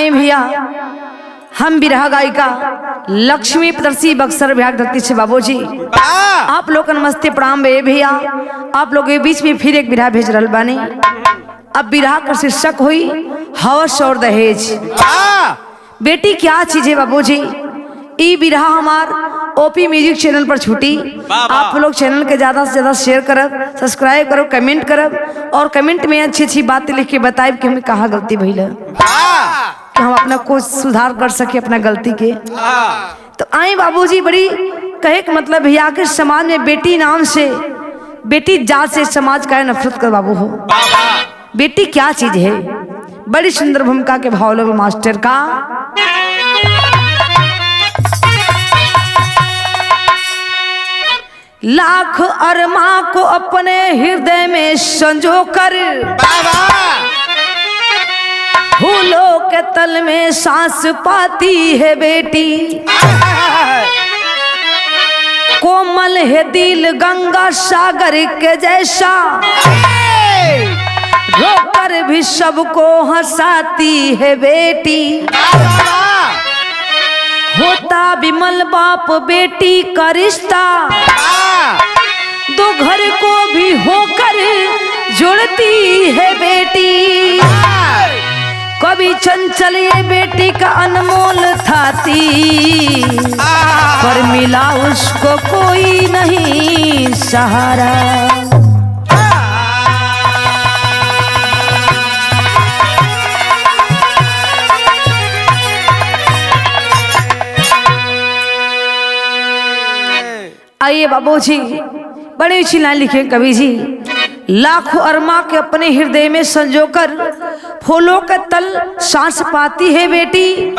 आई भैया हम बिरहा गायिका लक्ष्मी प्रदर्शी बक्सर बिहार धरती से बाबूजी आप लोग नमस्ते प्रणाम बे भैया। आप लोग के बीच में फिर एक बिरहा भेज रहल बानी। अब बिरहा का शीर्षक हुई हवस और दहेज। बेटी क्या चीज है बाबूजी। ई बिरहा हमार ओपी म्यूजिक चैनल पर छूटी। आप लोग चैनल के ज्यादा से ज्यादा शेयर करब, सब्सक्राइब करब, कमेंट करब और कमेंट में अच्छी अच्छी बातें लिख के बताए कि हमें कहाँ गलती भइल है, कि हम अपना कुछ सुधार कर सके अपना गलती के। तो आए बाबूजी बड़ी कहे के मतलब भैया के समाज में बेटी नाम से, बेटी जात से समाज का नफरत कर बाबू हो। बेटी क्या चीज है। बड़ी सुंदर भूमिका के भाव लोग मास्टर का। लाख अरमा को अपने हृदय में संजो कर फूलों के तल में सांस पाती है बेटी। कोमल है दिल गंगा सागर के जैसा, रोकर भी सबको हंसाती है बेटी। होता विमल बाप बेटी का रिश्ता, दो घर को भी होकर जुड़ती है बेटी। कभी चंचल ये बेटी का अनमोल थाती, पर मिला उसको कोई नहीं सहारा। आइए बाबूजी बड़ी अच्छी लाइन लिखे कवि जी। लाखों अरमा के अपने हृदय में संजोकर फूलों के तल सांस पाती है बेटी।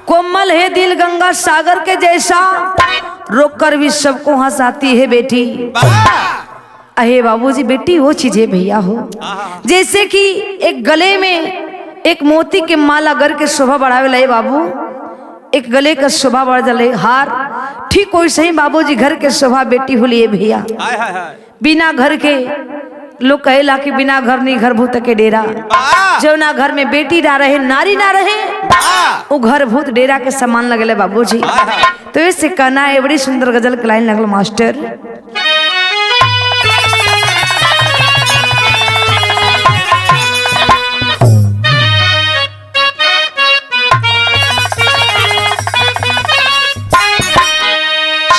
कोमल है दिल गंगा सागर के जैसा, रोककर भी सबको हंसाती है बेटी। अहे बाबूजी बेटी वो चीज है भैया हो, जैसे कि एक गले में एक मोती के माला गर के शोभा बढ़ावे ला बाबू, एक गले का शोभा बढ़ जले हार। ठीक वैसे ही बाबूजी घर के शोभा बेटी होलिए भैया। बिना घर के लोग कहेला कि बिना घर नहीं घर भूत के डेरा। जो ना घर में बेटी ना रहे, नारी ना रहे, वो घर भूत डेरा के समान लगले बाबूजी। तो इससे कहना है बड़ी सुंदर गजल की लाइन लगल मास्टर।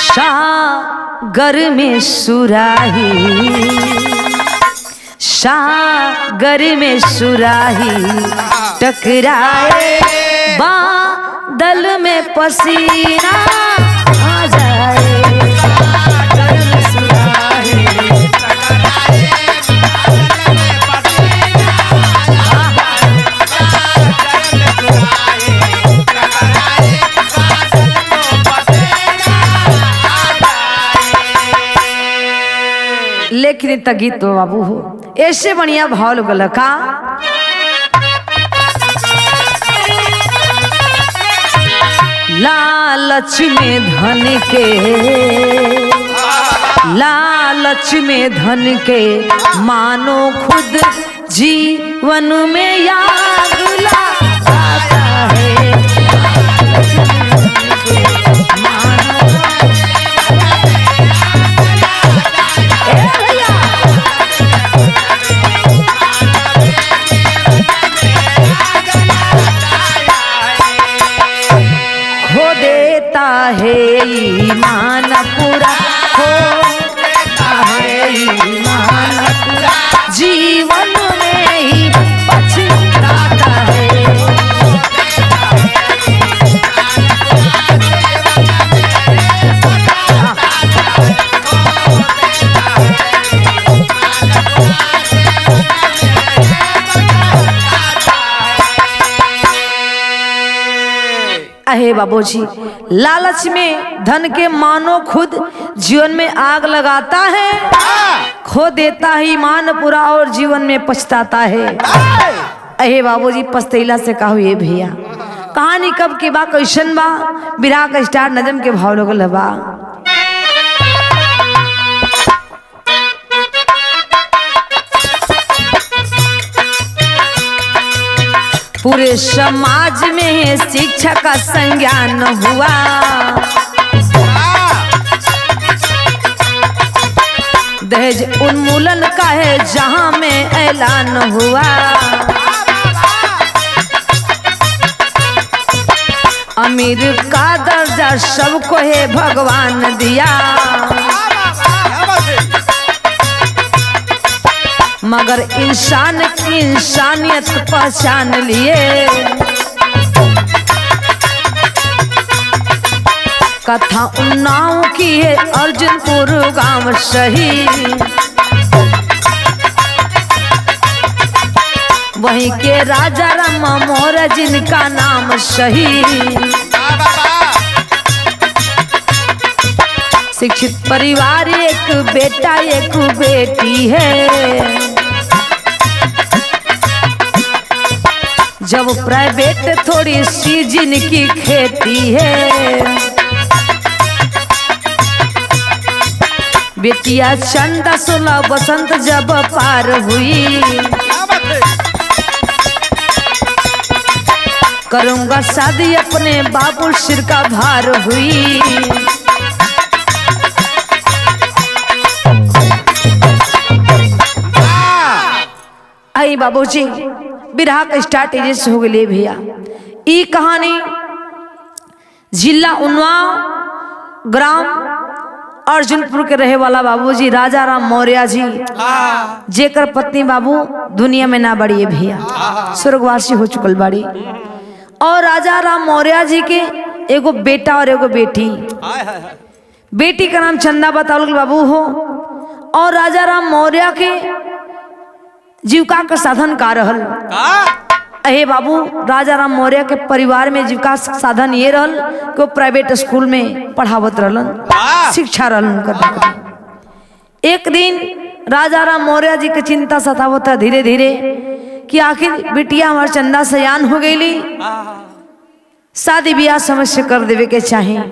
सागर में सुराही, सागर में सुराही टकराए, बादल में पसीना आ जाए। सागर में सुराही टकराए, बादल में पसीना लेकिन त गीत तो बाबू हो ऐसे बढ़िया भाव लगल का। लालच में धन के, लालच में धन के मानो खुद जीवन में आग लगाता है। है ईमान पूरा, हो देता है ईमान पूरा, जीवन में ही पछताता है। अहे बाबूजी लालच में धन के मानो खुद जीवन में आग लगाता है, खो देता है ईमान पूरा और जीवन में पछताता है। अहे बाबूजी पछतैला से कहो ये भैया कहानी कब के बा कैसन बा। बिरहा का स्टार नजम के भाव लगल बा। पूरे समाज में शिक्षा का संज्ञान हुआ। दहेज उन्मूलन का है जहां में ऐलान हुआ। अमीर का दर्जा सबको है भगवान दिया, मगर इंसान की इंसानियत पहचान लिए। कथा उन्नाव की है अर्जुनपुर गांव सही, वहीं के राजा राम मोर जिनका नाम सही। शिक्षित परिवार एक बेटा एक बेटी है, जब प्राइवेट थोड़ी सी जिनकी खेती है। बेटिया चंदा 16 बसंत जब पार हुई, करूंगा शादी अपने बाबू सिर का भार हुई। आई बाबूजी बिरहा का स्टार्ट से हो गए भैया। ई कहानी जिला उन्नाव ग्राम अर्जुनपुर के रहे वाला बाबूजी राजा राम मौर्य जी, जेकर पत्नी बाबू दुनिया में ना बड़ी है भैया, स्वर्गवासी हो चुकल बाड़ी। और राजा राम मौर्य जी के एगो बेटा और एगो बेटी। बेटी का नाम चंदा बताओ बाबू हो। और राजा राम मौर्य के जीविका का साधन का रहल। अहे बाबू राजा राम मौर्य के परिवार में जीविका साधन ये रहल कि वो प्राइवेट स्कूल में पढ़ावत रहलन, शिक्षा रहलन। एक दिन राजा राम मौर्य जी के चिंता सतावत है धीरे धीरे कि आखिर बिटिया हमार चंदा सयान हो गई, शादी ब्याह समय से कर देवे के चाहिए।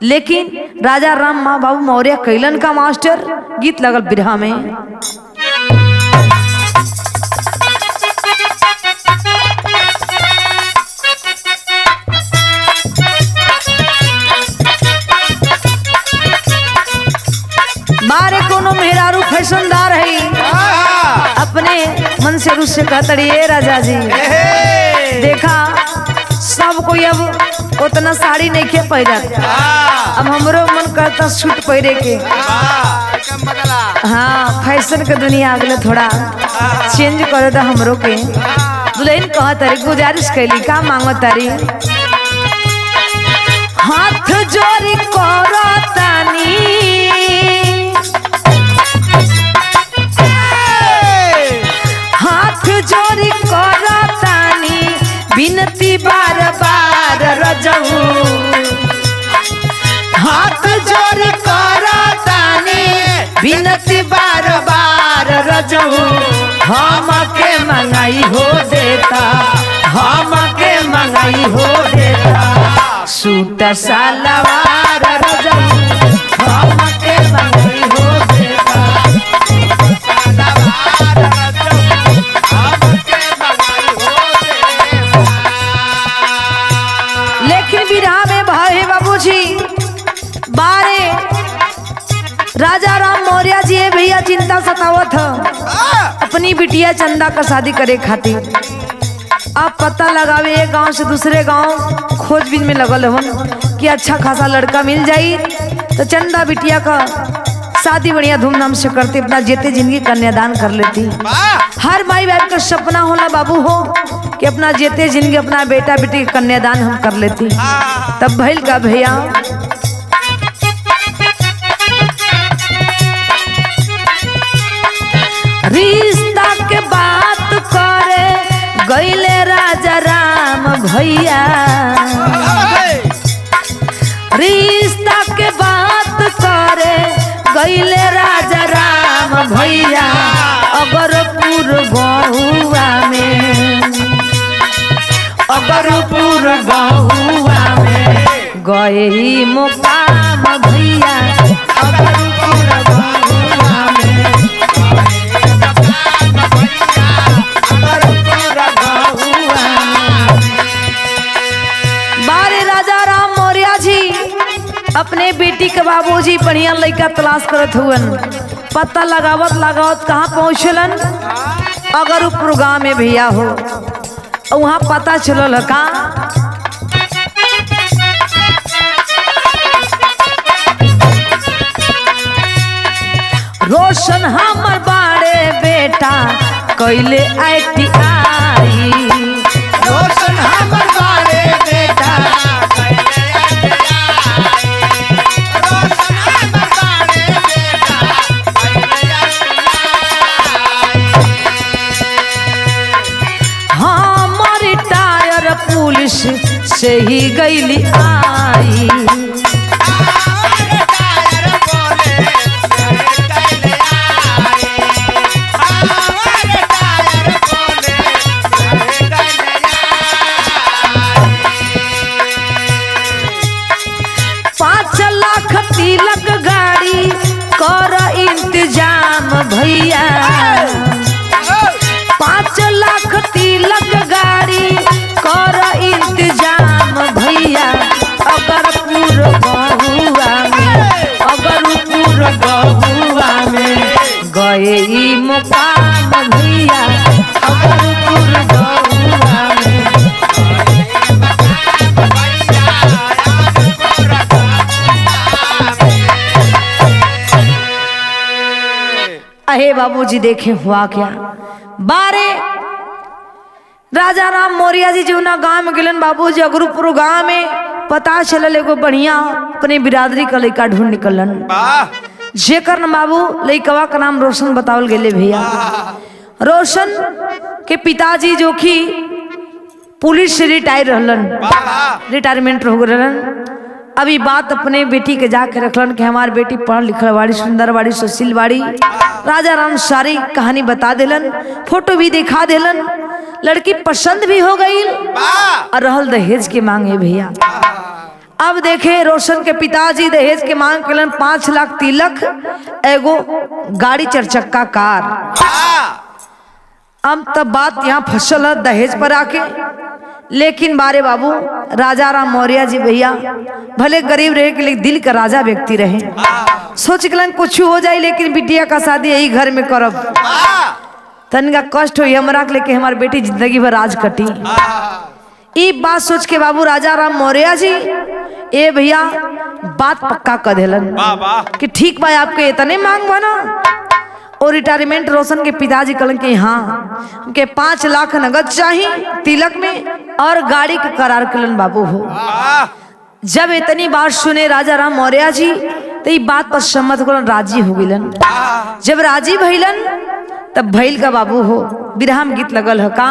लेकिन राजा राम माँ बाबू मौर्य कैलन का मास्टर गीत लगल बिरहा में। बारे कोनो मेहरारू फैशनदार है, अपने मन से रुस से कहतड़ी राजा जी देखा सब कोई अब उतना साड़ी नहीं के पहिरत, अब हमरो मन करता सूट पहिरे के। हाँ फैशन के दुनिया अगले थोड़ा चेंज करे तो हमरो के। दुल्हन कहतरी गुजारिश कैली का मांगतारी, हाथ जोड़ी करतानी जोरी करतानी बिनती बार बार रजहू, हाथ जोरी करतानी बिनती बार बार रजहू। हम के मंगाई हो देता, हम के मंगाई हो देता सूट सलवार रजहू, हम के मंगाई हो देता राजा राम मौर्य जी भैया चिंता सतावत है अपनी बिटिया चंदा का शादी करे खातिर। अब पता लगावे एक गांव से दूसरे गांव खोजबीन में लगल हवन कि अच्छा खासा लड़का मिल जाई तो चंदा बिटिया का शादी बढ़िया धूमधाम से करती, अपना जेते जिंदगी कन्यादान कर लेती। हर माई बाप का सपना होला बाबू हो कि अपना जेते जिंदगी अपना बेटा बेटी का कन्यादान हम कर लेती। तब भइल का भैया रिश्ता के बात करे गईले राजा राम भैया, रिश्ता के बात करे गईले राजा राम भैया। अगरपुर बहुआ में, अगरपुर बहुआ में गए मुकाम भैया, अगरपुर बहुआ में बाबूजी बढ़िया लड़का तलाश करत हुवन। पता लगावत लगावत कहाँ पहुँचलन? अगर गाँव में भैया हो, वहाँ पता चलल का रोशन हमर बाड़े बेटा कैले ITI। रोशन हमर बारे बेटा कैले ITI। रोशन हमर बारे बेटा कैले ITI। हम रिटायर पुलिस से ही गईली आई। तिलक गाड़ी कर इंतजाम भैया। 5 लाख तिलक गाड़ी कर इंतजाम भैया। अगरपुर बहुआ में गए ई मुकाम भैया। अगरपुर बहुआ में अहे बाबूजी देखे हुआ क्या बारे राजा राम मौर्य जी जो ना गांव में गिलन बाबूजी। अगरुपुर गांव में पता चलल एगो बढ़िया अपने बिरादरी का लड़का ढूंढ निकलन। जेकर न बाबू लड़कवा का नाम रोशन बतावल गेले भैया। रोशन के पिताजी जो कि पुलिस से रिटायर रहलन, रिटायरमेंट हो गलन। अभी बात अपने बेटी के जाके रखलन कि हमारी बेटी पढ़ लिखल बाड़ी, सुंदर बाड़ी, सुशील बाड़ी। राजा राम सारी कहानी बता दिलन, फोटो भी दिखा दिलन। लड़की पसंद भी हो गई और रहल दहेज के मांगे भैया। अब देखे रोशन के पिताजी दहेज के मांग कलन 5 लाख तिलक, एगो गाड़ी 4 चक्का कार। अब तब बात यहाँ फसल है दहेज पर आके। लेकिन बारे बाबू राजा राम मौर्य जी भैया भले गरीब रहे कि लेकिन दिल का राजा व्यक्ति रहे। सोच गलन कुछ हो जाए लेकिन बिटिया का शादी यही घर में करब, तनिका कष्ट हो हमरा के लेके हमारी बेटी जिंदगी भर राज कटी। ये बात सोच के बाबू राजा राम मौर्य जी ए भैया बात पक्का कर दिलन कि ठीक भाई आपके इतने मांग बना। और रिटायरमेंट रोशन के पिताजी कहलन कि हाँ हमके 5 लाख नगद चाहिए तिलक में और गाड़ी का करार कलन बाबू हो। जब इतनी बात सुने राजा राम मौर्य जी तो ये बात पर सम्मत होलन, राजी हो गइलन। जब राजी भइलन तब भइल का बाबू हो बिरहा में गीत लगल है का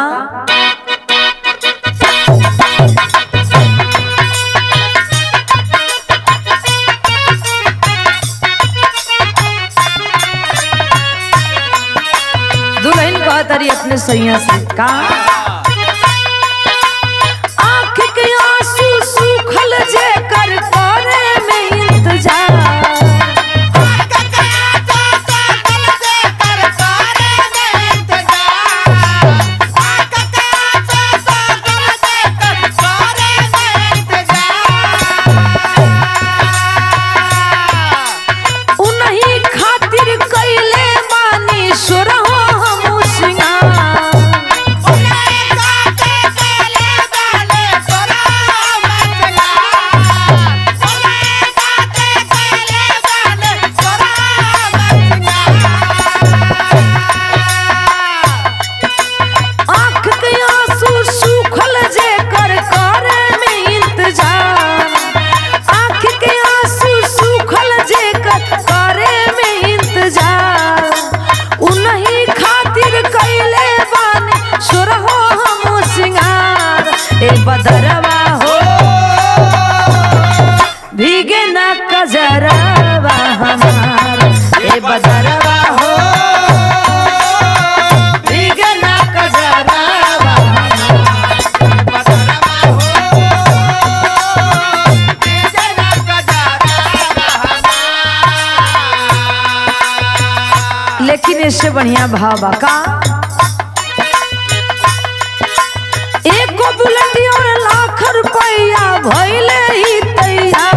तरी अपने सैया से का आँख के आंसू सूखल जे कर करे में इंतजार। उन्हीं खातिर कैले मानी सुरहो बदरवा हो भीगे ना कजरवा हमारा। ए बदरवा हो भीगे ना कजरवा लेकिन इससे बढ़िया भावा का बुलेट और लाख रुपया भइले ही तैयार।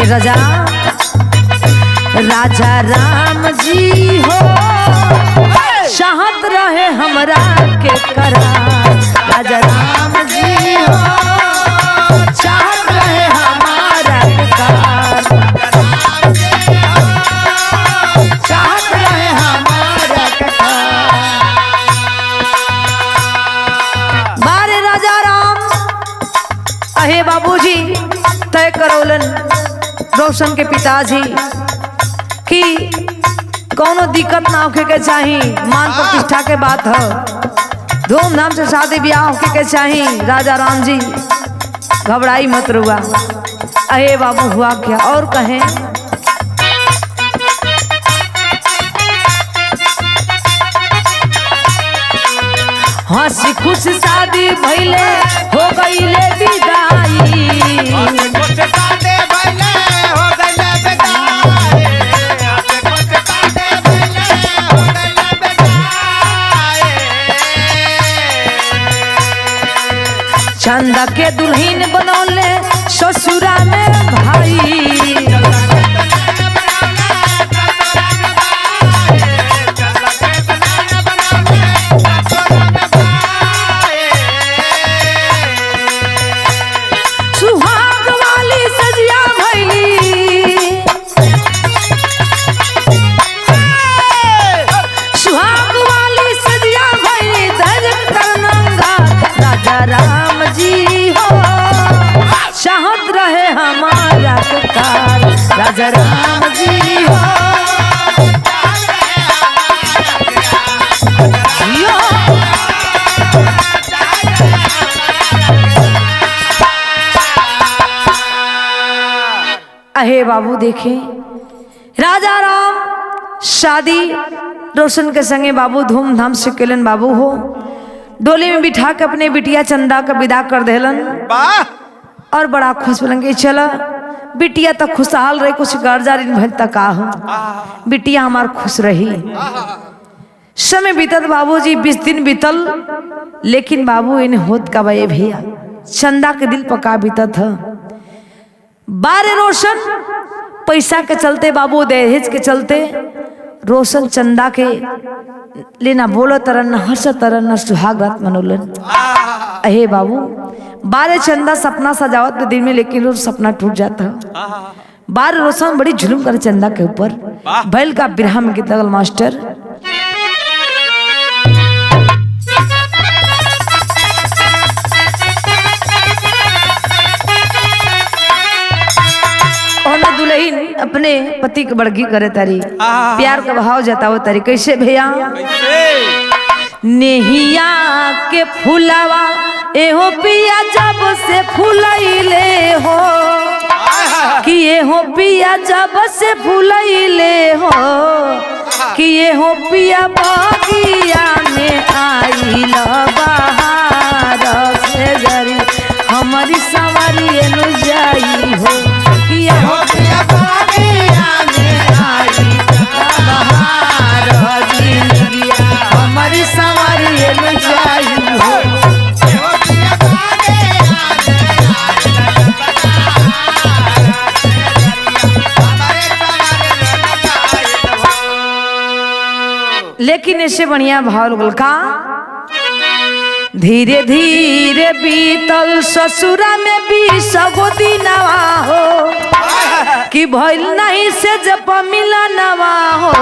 राजा राजा राम जी हो चाहत रहे हमरा के करार। राजा राम जी हो चाहत रहे हमारा के करार। चाहत रहे हमारा के करार। बारे राजा राम अहे बाबूजी तय करौलन रोशन के पिताजी कि कौनो दिक्कत ना होके के चाही, मान प्रतिष्ठा के बात है, धूमधाम से शादी ब्याह होके के चाही। राजा राम जी घबराई मत रुआ। अहे बाबू हुआ क्या और कहें हंसी खुश शादी भइले हो गईले विदाई। चंदा के दुल्हन बनौले ससुरा में भाई। सुहाग वाली सजिया भैली सुहाग वाली सजिया भैली धज करनंगा। राजा राम जी हो चाहत रहे हमारा पुकार। राजा राम जी हो यो। अहे बाबू देखे राजा राम शादी रोशन के संगे बाबू धूमधाम से केलन। बाबू हो डोली में बिठा के अपने बिटिया चंदा का विदा कर देलन और बड़ा खुश बोलन कि चला बिटिया तक खुशहाल रही, कुछ गर्जारिन भल तक हो बिटिया हमार खुश रही। समय बीतत बाबूजी 20 दिन बीतल, लेकिन बाबू इन्हें होत का भाई भैया चंदा के दिल पका बीतत है। बारे रोशन पैसा के चलते बाबू दहेज के चलते रोशन चंदा के लेना बोलो तरन हर्ष तरन सुहाग रात मनोलन। अहे बाबू बारे चंदा सपना सजावत के दिन में, लेकिन रोज सपना टूट जाता है। बारे रोशन बड़ी जुलूम करे चंदा के ऊपर। बैल का बिरहा में गीत लगल मास्टर दुल्हन अपने पति के बड़गी करे तारी, प्यार का भाव जताओ तारी। कैसे भैया नेहिया के फुलावा एहो पिया जब से फुलैले हो कि एहो पिया जब से फुलैले हो कि एहो पिया बगिया में आइल बहार से जरी हमारी सवारी एनु जाई हो कि एहो पिया बगिया में आइल बहार जिंदगिया हमारी सवारी एनु जाई हो। लेकिन ऐसे बढ़िया भाव लगल का धीरे धीरे बीतल ससुरा में 20 गो दिनवा हो कि भइल नहीं से जब मिलनवा हो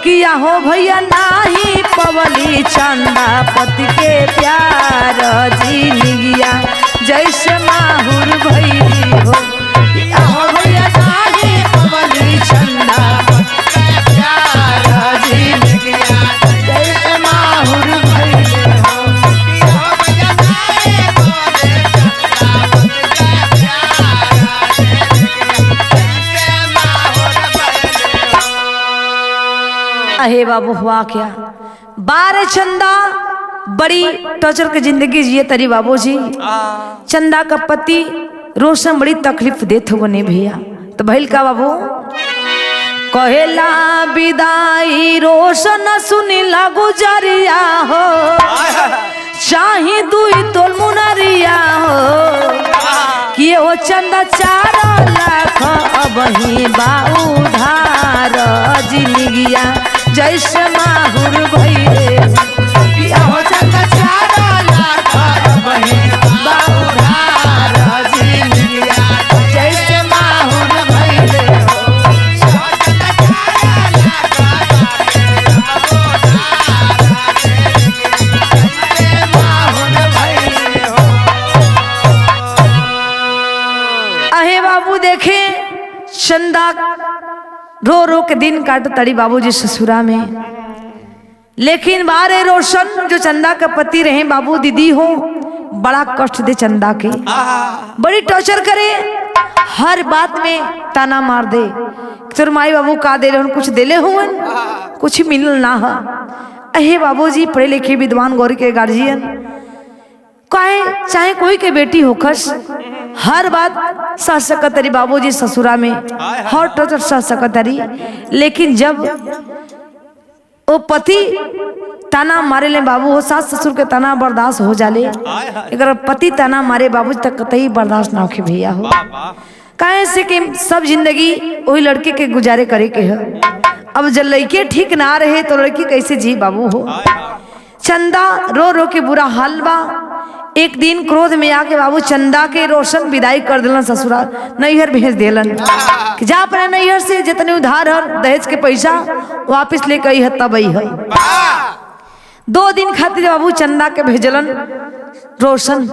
कि हो भैया नाही पवली चंदा पति के प्यार जिंदगिया जैसे माहुर भैली हो हो भैया नाही पवली चंदा अहे बाबू हुआ क्या बारे चंदा बड़ी टॉर्चर की जिंदगी जिए तरी बाबूजी। चंदा का पति रोशन बड़ी तकलीफ देते हो ने भैया। तो भैल का बाबू कहेला विदाई रोशन सुनी लागू जरिया हो चाही दुई तोल मुनरिया हो कि वो चंदा 4 लाख अब ही बाउधार जिंदगिया जैसे माहुर भइले हो चंदा 4 लाख अब ही बाउधार जिंदगिया जैसे माहुर भइले हो चंदा 4 लाख माहुर भइले हो। अहे बाबू देखे चंदा रो रो के दिन काट तड़ी बाबूजी ससुरा में। लेकिन बारे रोशन जो चंदा का पति रहे बाबू दीदी हो बड़ा कष्ट दे चंदा के, बड़ी टॉर्चर करे, हर बात में ताना मार दे। तोर माई बाबू का दे रहे कुछ देले हुवन कुछ मिलल ना है। अहे बाबूजी पढ़े लिखे विद्वान गौरी के गार्जियन काहे चाहे कोई के बेटी होखस हर बात सह सकतरी बाबूजी ससुरा में हर टचर सह सकतरी। लेकिन जब वो पति ताना मारे ले बाबू हो सास ससुर के ताना बर्दाश्त हो जाले, अगर पति ताना मारे बाबू तक कतई बर्दाश्त ना होके भैया हो। काहे से कि सब जिंदगी वही लड़के के गुजारे करे के है। अब जब लड़के ठीक ना रहे तो लड़की कैसे जी बाबू हो। चंदा रो रो के बुरा हाल बा। एक दिन क्रोध में आके बाबू चंदा के रोशन विदाई कर दिलन ससुराल, नैहर भेज दिलन कि जा अपना नैहर से जितने उधार हर दहेज के पैसा वापस लेके आई है तब आई है। 2 दिन खातिर बाबू चंदा के भेजलन रोशन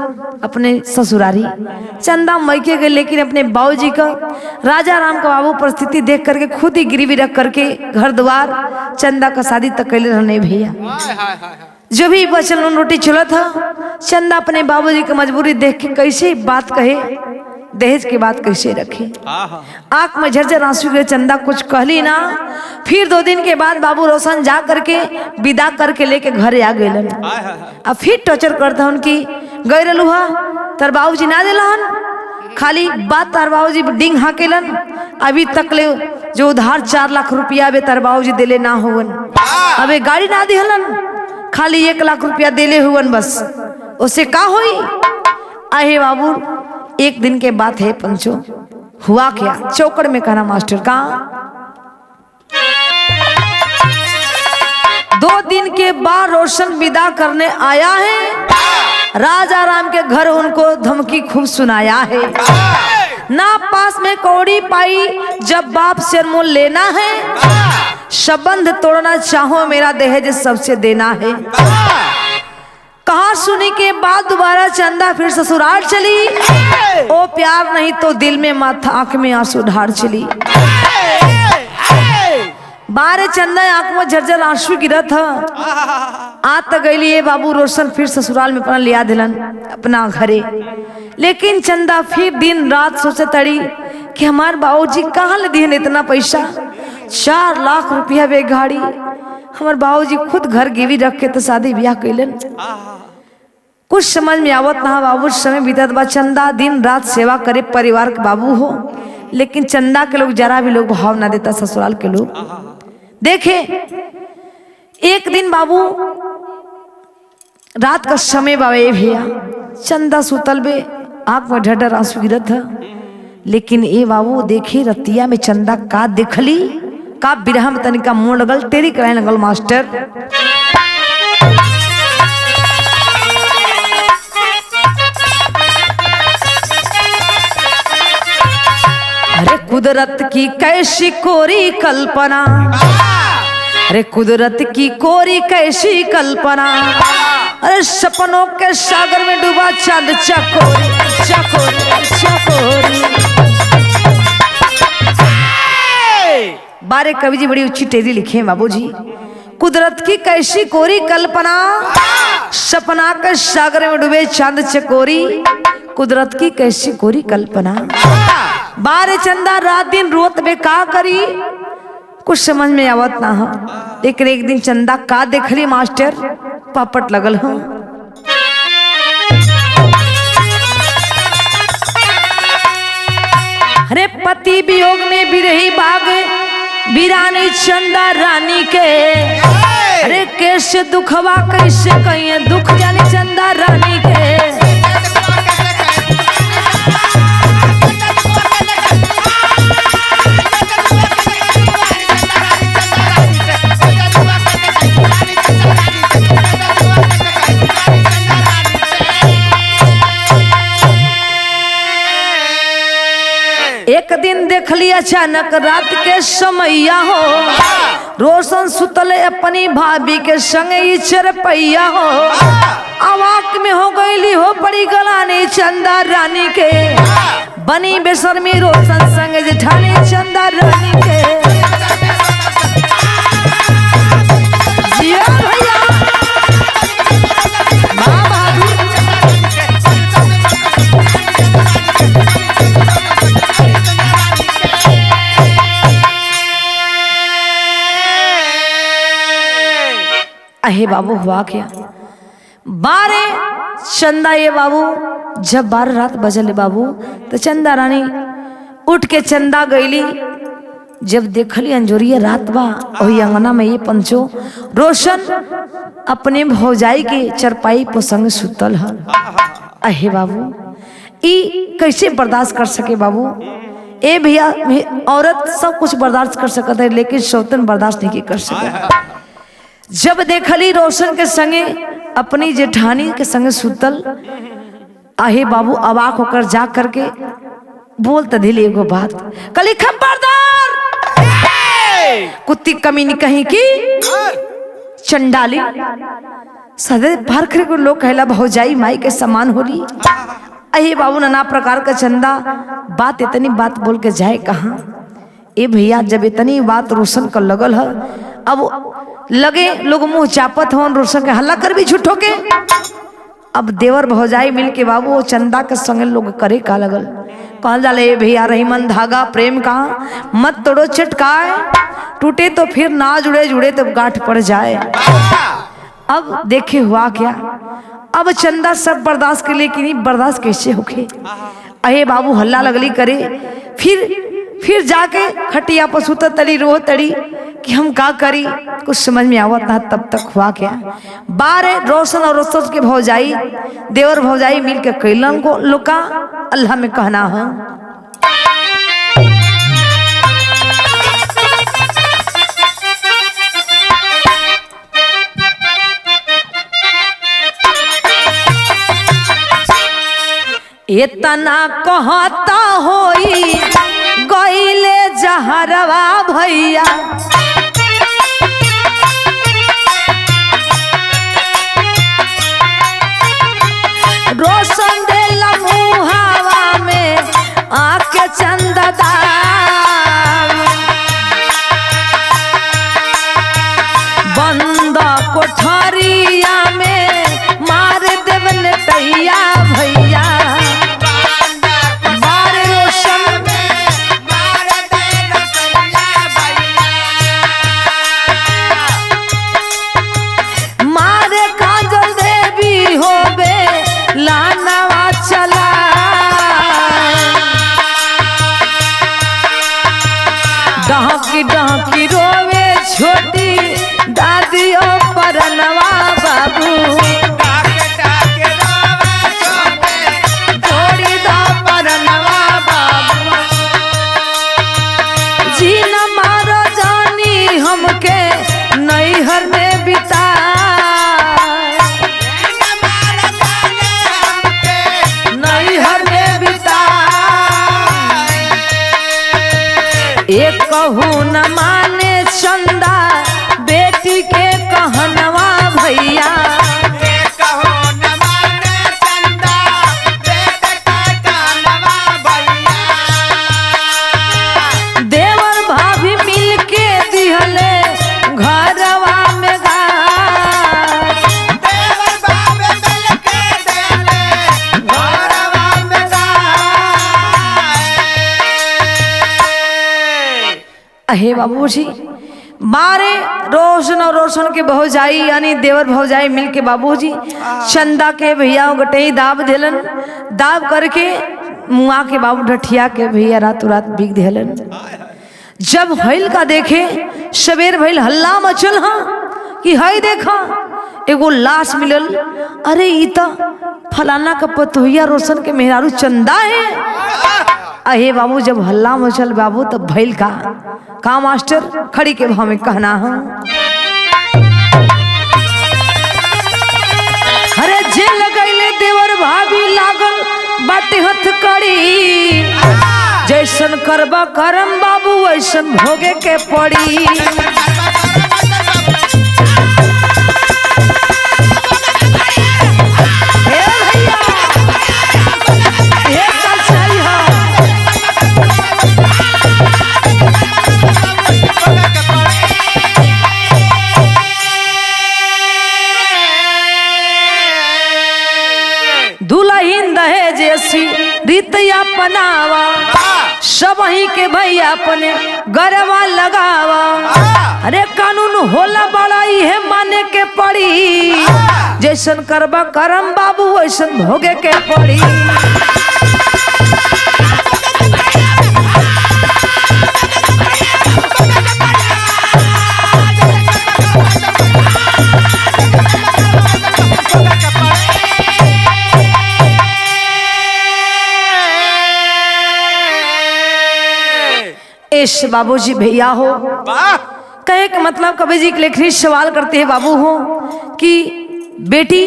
अपने ससुरारी। चंदा मैके गए लेकिन अपने बाबूजी का राजा राम का बाबू परिस्थिति देख करके खुद ही गिरवी रख करके घर द्वार चंदा का शादी तक कैले रहने भैया। जो भी बचल नून रोटी चला था चंदा अपने बाबूजी की मजबूरी देख के कैसे बात कहे, दहेज की बात कैसे रखे। आंख में झरझर आंसू गिरे, चंदा कुछ कहली ना। फिर 2 दिन के बाद बाबू रोशन जा करके विदा करके लेके घरे आ गए। अब फिर टॉर्चर करता उनकी गए रलुहा तर बाबूजी ना दिलन, खाली बात तार बाबूजी डिंग हाकेलन। अभी तक ले जो उधार 4 लाख रुपया बे तार बाबूजी दिले ना होवन। अबे गाड़ी ना दिहलन, खाली 1 लाख रुपया देले हुवन बस। उसे का होई। आहे बाबू एक दिन के बात है पंचो, हुआ क्या चौकड़ में कहना मास्टर का 2 दिन के बाद रोशन विदा करने आया है। राजा राम के घर उनको धमकी खूब सुनाया है। ना पास में कौड़ी पाई जब बाप से मोल लेना है, संबंध तोड़ना चाहो मेरा दहेज सबसे देना है। कहा सुनी के बाद दोबारा चंदा फिर ससुराल चली। ओ प्यार नहीं तो दिल में माथा आंख में आंसू ढार चली। बारे चंदा आंख में झरझर आंसू गिरा था। आ तक गई बाबू रोशन फिर ससुराल में अपना लिया दिलन अपना घरे। लेकिन चंदा फिर दिन रात सोचे तड़ी कि हमार बाबूजी कहाँ ले दिहन इतना पैसा, 4 लाख रुपया बे गाड़ी। हमार बाबूजी खुद घर गिवी रख के तो शादी ब्याह कैलन। कुछ समझ में आवत ना बाबू समय बीतत बा। चंदा दिन रात सेवा करे परिवार के बाबू हो, लेकिन चंदा के लोग जरा भी लोग भाव ना देता ससुराल के लोग। देखे एक दिन बाबू रात का समय बाबे भैया चंदा सुतल बे आंख में ढटर आंसू गिरत था। लेकिन ए बाबू देखे रतिया में चंदा का देखली का बिरहा में तनिका मुंह लगल तेरी कराए लगल मास्टर। अरे कुदरत की कैसी कोरी कल्पना, अरे कुदरत की कोरी कैसी कल्पना। अरे सपनों के सागर में डूबा चांद चकोरी चकोरी चकोरी। बारे कवि जी बड़ी ऊंची टेरी लिखे हैं बाबूजी। कुदरत की कैसी कोरी कल्पना, सपना के सागर में डूबे चांद चकोरी। कुदरत की कैसी कोरी कल्पना। बारे चंदा रात दिन रोत बे का करी, कुछ समझ में आवत ना हो। लेकिन एक दिन चंदा का देखली मास्टर पापट लगल हो। अरे पति वियोग में बिरही बाग वीरानी चंदा रानी के। अरे कैसे दुखवा कैसे कहिए दुख जानी चंदा रानी के। अचानक रात के समैया हो, रोशन सुतल अपनी भाभी के संग ई चरपैया हो। आवाक में हो गईली हो पड़ी गलानी चंदा रानी के, बनी बेशर्मी रोशन संग जेठानी चंदा रानी के। जिया भैया माँ भाभी अहे बाबू हुआ क्या 12 चंदा ये बाबू जब 12 रात बजले बाबू तो चंदा रानी उठ के चंदा गईली। जब देखली अंजोरिया रात बा वही अंगना में ये पंचो रोशन अपने भौजाई के चरपाई पर संग सुतल है। अहे बाबू ई कैसे बर्दाश्त कर सके बाबू? ए भैया औरत सब कुछ बर्दाश्त कर सकता है लेकिन सौतन बर्दाश्त नहीं कर सके। जब देखली रोशन के संगे अपनी जेठानी के संगे सुतल, आहे बाबू अवाक होकर जा करके बोलते दिली एगो बात, कली खबरदार कुत्ती कमीनी कहीं की चंडाली सदे भार को लोग कहला भौजाई माई के समान होली। अहे बाबू नाना प्रकार का चंदा बात इतनी बात बोल के जाए कहाँ? ए भैया जब इतनी बात रोशन कर लगल है, अब लगे लोग मुंह चापत हो रोशन के हल्ला कर भी झूठो के। अब देवर भौजाई मिल के बाबू वो चंदा के संग लोग करे का लगल, कहल जाले भैया रहीमन धागा प्रेम का मत तोड़ो चटकाए, टूटे तो फिर ना जुड़े जुड़े तो गांठ पड़ जाए। अब देखे हुआ क्या, अब चंदा सब बर्दाश्त के लिए कि नहीं बर्दाश्त कैसे होके। अहे बाबू हल्ला लगली करे, फिर जाके खटिया पर सुत तड़ी रो तड़ी कि हम का करी, कुछ समझ में आवत ना। तब तक हुआ क्या, 12 रोशन और रोशन के भौजाई देवर भौजाई मिल के कैलन को लुका अल्लाह में कहना है। इतना कहता होई गईले जहरवा भैया, रोशन देला मुहावा में आके चंददा, बंद कोठरिया में मार देवन तैया भैया। डहकी रोवे छोटी दादियों परनवा बाबू, थोड़ी दा परनवा बाबू, जी न मारो जानी हमके नैहर में बिता, नैहर में बिता। एक कहू न माने चंदा बेटी के कहनवा भैया, एक कहू न माने चंदा बेटी के कहनवा भैया। देवर भाभी मिल के दिहले घरवा में गाय, देवर भाभी मिल के दिहले घरवा में गाय। अहे बाबूजी मारे रोशन और रोशन के भौजाई यानी देवर भौजाई मिल के बाबूजी चंदा के भैया गटई दाब दिलन, दाब करके मुआ के बाबू ढठिया के भैया रातों रात बिक दिलन। जब हईल का देखे सवेर भइल हल्ला मचल हाँ कि हई देखा एगो लाश मिलल, अरे ई तो फलाना का पतोहिया रोशन के मेहरारू चंदा है। अहे बाबू जब हल्ला मचल बाबू तब भइल का मास्टर खड़ी के भाव में कहना है, अरे जेल गईले देवर भाभी लागल बाटे हथ कड़ी, जैसन करबा करम बाबू वैसन भोगे के पड़ी। हे भैया ये सच्चाई है। दुल्हन दहेज ऐसी रीतिया अपनावा, सब ही के भैया अपने गरवा लगावा। अरे कानून होला बड़ा है माने के पड़ी, जैसन करबा करम बाबू वैसन भोगे के पड़ी। इस बाबूजी भैया हो, कहे का मतलब कवि जी के लेखनी सवाल करते हैं बाबू हो कि बेटी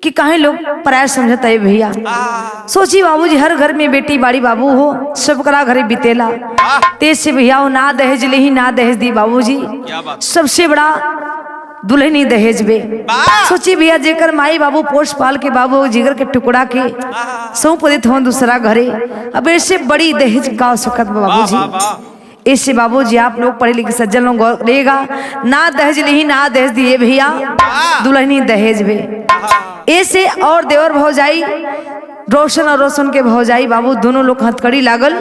कि काहे लोग पराया समझता है भैया। सोची बाबूजी हर घर में बेटी बाड़ी बाबू हो, सब करा घरे बीतेला। तेज से भैया हो ना दहेज ले ही ना दहेज दी बाबूजी, सबसे बड़ा दुल्हनी दहेज बे। सोची भैया जेकर माई बाबू पोष पाल के बाबू जिगर के टुकड़ा के सौंप देते हो दूसरा घरे, अब ऐसे बड़ी दहेज का सुखत बाबूजी। ऐसे बाबूजी आप लोग पढ़े लिखे सज्जन लोग रहेगा, ना दहेज नहीं ना दहेज दिए भैया, दुल्हनी दहेज बे। ऐसे और देवर भौजाई रोशन और रोशन के भौजाई बाबू दोनों लोग हथकड़ी लागल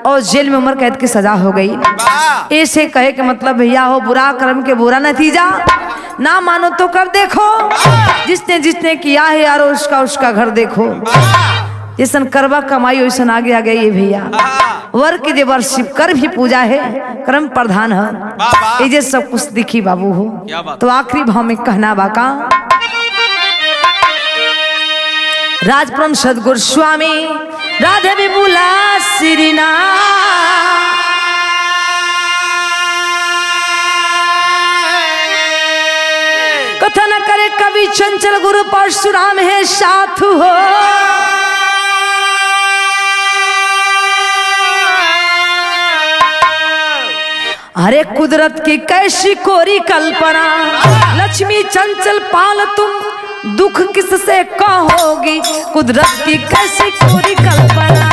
और जेल में उम्र कैद की सजा हो गई। ऐसे कहे के मतलब भैया हो, बुरा कर्म के बुरा नतीजा, ना मानो तो कर देखो, जिसने जिसने किया है यार उसका उसका घर देखो। जैसन करवा कमाई वैसन आगे आ गई भैया। वर के जेवर शिव कर भी पूजा है, कर्म प्रधान है, ये सब कुछ दिखी बाबू हो। तो आखिरी भाव में कहना बाका, राजपुरम सदगुरु स्वामी राधे विपुला श्रीना कथन करे कवि चंचल गुरु परशुराम है साथ हो। अरे कुदरत की कैसी कोरी कल्पना, लक्ष्मी चंचल पाल तुम दुख किससे कहोगी, कुदरत की कैसी कोरी कल्पना।